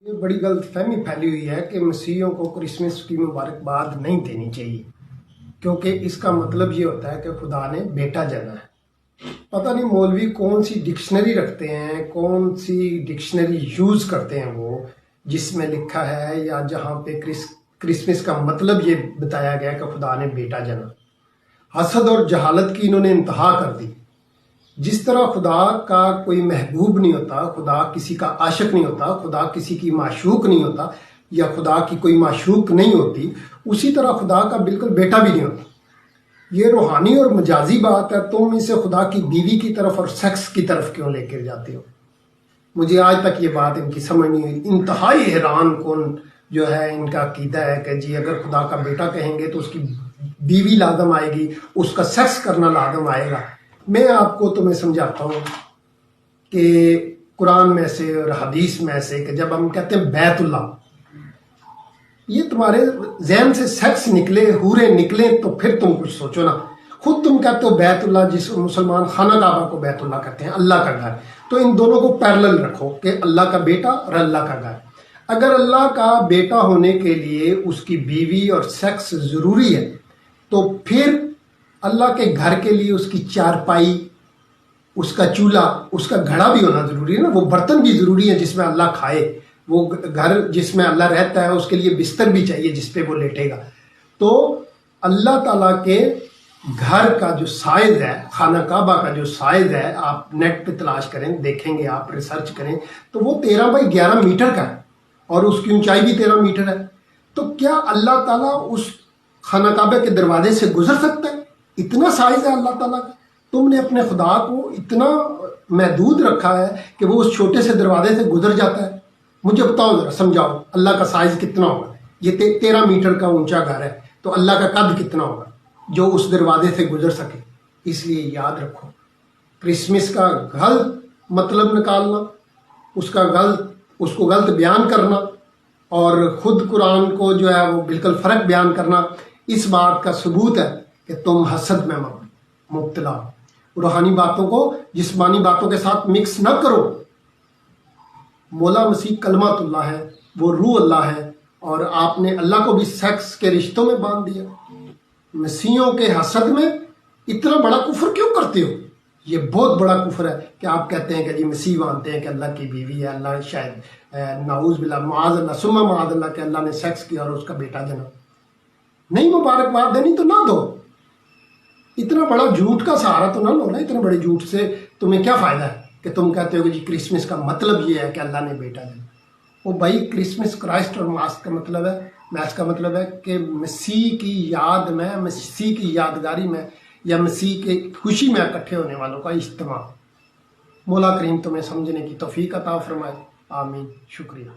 یہ بڑی غلط فہمی پھیلی ہوئی ہے کہ مسیحیوں کو کرسمس کی مبارکباد نہیں دینی چاہیے، کیونکہ اس کا مطلب یہ ہوتا ہے کہ خدا نے بیٹا جنا ہے۔ پتہ نہیں مولوی کون سی ڈکشنری رکھتے ہیں، کون سی ڈکشنری یوز کرتے ہیں وہ، جس میں لکھا ہے یا جہاں پہ کرسمس کا مطلب یہ بتایا گیا کہ خدا نے بیٹا جنا۔ حسد اور جہالت کی انہوں نے انتہا کر دی۔ جس طرح خدا کا کوئی محبوب نہیں ہوتا، خدا کسی کا عاشق نہیں ہوتا، خدا کسی کی معشوق نہیں ہوتا، یا خدا کی کوئی معشوق نہیں ہوتی، اسی طرح خدا کا بالکل بیٹا بھی نہیں ہوتا۔ یہ روحانی اور مجازی بات ہے، تم اسے خدا کی بیوی کی طرف اور سیکس کی طرف کیوں لے کر جاتے ہو؟ مجھے آج تک یہ بات ان کی سمجھ نہیں ہوئی۔ انتہائی حیران کن جو ہے ان کا عقیدہ ہے کہ جی اگر خدا کا بیٹا کہیں گے تو اس کی بیوی لازم آئے گی، اس کا سیکس کرنا لازم آئے گا۔ میں آپ کو تمہیں سمجھاتا ہوں کہ قرآن میں سے اور حدیث میں سے کہ جب ہم کہتے ہیں بیت اللہ، یہ تمہارے ذہن سے سیکس نکلے، حوریں نکلیں تو پھر تم کچھ سوچو نا۔ خود تم کہتے ہو بیت اللہ، جس مسلمان خانہ کعبہ کو بیت اللہ کہتے ہیں، اللہ کا گھر، تو ان دونوں کو پیرلل رکھو کہ اللہ کا بیٹا اور اللہ کا گھر۔ اگر اللہ کا بیٹا ہونے کے لیے اس کی بیوی اور سیکس ضروری ہے تو پھر اللہ کے گھر کے لیے اس کی چارپائی، اس کا چولہا، اس کا گھڑا بھی ہونا ضروری ہے نا، وہ برتن بھی ضروری ہے جس میں اللہ کھائے، وہ گھر جس میں اللہ رہتا ہے اس کے لیے بستر بھی چاہیے جس پہ وہ لیٹے گا۔ تو اللہ تعالیٰ کے گھر کا جو سائز ہے، خانہ کعبہ کا جو سائز ہے، آپ نیٹ پہ تلاش کریں، دیکھیں گے، آپ ریسرچ کریں تو وہ 13x11 میٹر کا ہے اور اس کی اونچائی بھی 13 میٹر ہے۔ تو کیا اللہ تعالیٰ اس خانہ کعبہ کے دروازے سے گزر سکتا ہے؟ اتنا سائز ہے اللہ تعالیٰ کا۔ تم نے اپنے خدا کو اتنا محدود رکھا ہے کہ وہ اس چھوٹے سے دروازے سے گزر جاتا ہے۔ مجھے بتاؤ ذرا، سمجھاؤ، اللہ کا سائز کتنا ہوگا؟ یہ 13 میٹر کا اونچا گھر ہے، تو اللہ کا قد کتنا ہوگا جو اس دروازے سے گزر سکے؟ اس لیے یاد رکھو، کرسمس کا غلط مطلب نکالنا، اس کو غلط بیان کرنا اور خود قرآن کو جو ہے وہ بالکل فرق بیان کرنا، اس بات کا ثبوت ہے کہ تم حسد میں مبتلا ہو۔ روحانی باتوں کو جسمانی باتوں کے ساتھ مکس نہ کرو۔ مولا مسیح کلمۃ اللہ ہے، وہ روح اللہ ہے، اور آپ نے اللہ کو بھی سیکس کے رشتوں میں باندھ دیا۔ مسیحوں کے حسد میں اتنا بڑا کفر کیوں کرتے ہو؟ یہ بہت بڑا کفر ہے کہ آپ کہتے ہیں کہ جی مسیح مانتے ہیں کہ اللہ کی بیوی ہے، اللہ شاید نعوذ باللہ، معاذ اللہ ثم معاذ اللہ، کہ اللہ نے سیکس کیا اور اس کا بیٹا جنا۔ نہیں مبارکباد دینی تو نہ دو، اتنا بڑا جھوٹ کا سہارا تو نہ لو نا۔ اتنے بڑے جھوٹ سے تمہیں کیا فائدہ ہے کہ تم کہتے ہو کہ جی کرسمس کا مطلب یہ ہے کہ اللہ نے بیٹا دیا۔ وہ بھائی کرسمس کرائسٹ اور ماس کا مطلب ہے، میس کا مطلب ہے کہ مسیح کی یاد میں، مسیح کی یادگاری میں، یا مسیح کے خوشی میں اکٹھے ہونے والوں کا اجتماع۔ مولا کریم تمہیں سمجھنے کی توفیق عطا فرمائے، آمین۔ شکریہ۔